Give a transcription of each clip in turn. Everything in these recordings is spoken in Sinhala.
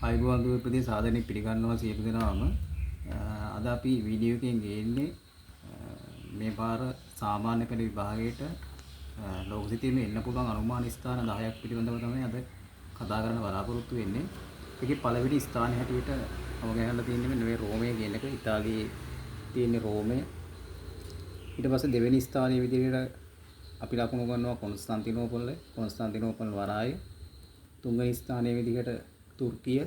අයිබෝන් දුව ප්‍රදේශ සාධනෙ පිළිගන්නවා සියලු දෙනාම. අද අපි වීඩියෝ එකෙන් ගේන්නේ මේ පාර සාමාන්‍ය පෙළ විභාගයට ලෝක සිතීමේ එන්න පුළුවන් අනුමාන ස්ථාන 10ක් පිළිබඳව තමයි අද කතා කරන්න බලාපොරොත්තු වෙන්නේ. ඒකේ පළවෙනි ස්ථානය හැටියට මම ගහලා තියෙන්නේ මෙන්න මේ රෝමය කියන එක. ඉතාලියේ තියෙන රෝමය. ඊට පස්සේ දෙවෙනි ස්ථානයේ විදිහට අපි ලකුණු ගන්නවා කොන්ස්ටන්තිනෝපල් වරාය. තුන්වෙනි ස්ථානයේ විදිහට තුර්කිය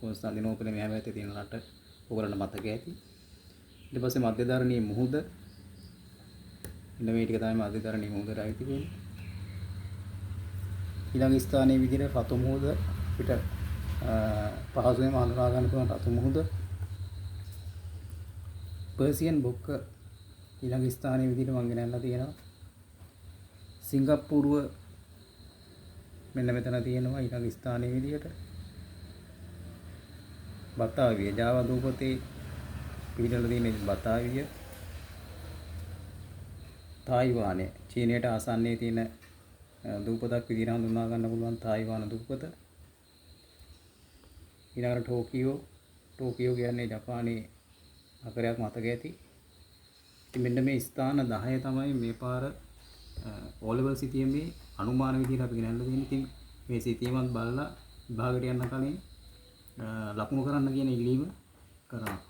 කොන්ස්ටන්තිනෝපලේ මෙහා පැත්තේ තියෙන රට ඔයගොල්ලන්ට මතක ඇති. ඊට පස්සේ මධ්‍යධරණී මුහුද. ඉන්න මේ ටික තමයි මධ්‍යධරණී මුහුදට අයිති වෙන්නේ. ඊළඟ ස්ථානයේ විදිහට රතු මුහුද පිට පහසුවෙන්ම හඳුනා ගන්න පුළුවන් රතු මුහුද. පර්සියන් බොක්ක ඊළඟ ස්ථානයේ විදිහට මම ගෙනල්ලා තියෙනවා. සිංගප්පූරුව මෙන්න මෙතන තියෙනවා ඊළඟ ස්ථානයේ විදිහට. බතාවිය ජාවා දූපතේ පිහිටලා තියෙන බතාවිය. තායිවානය චීනයට ආසන්නයේ තියෙන දූපතක් විදිහට හඳුනා ගන්න පුළුවන් තායිවාන දූපත. ඊළඟට ටෝකියෝ කියන්නේ ජපානයේ නගරයක් මතක ඇති. ඉතින් මෙන්න මේ ස්ථාන 10 තමයි මේ පාර ඕලෙවල් සිතියමේ අනුමාන විදිහට අපි ගෙනල්ලා තියෙන්නේ. ඉතින් මේ සිතියමත් බලලා විභාගයට යන්න කලින් ලකුණු කරන්න කියන ඉල්ලීම කරනවා.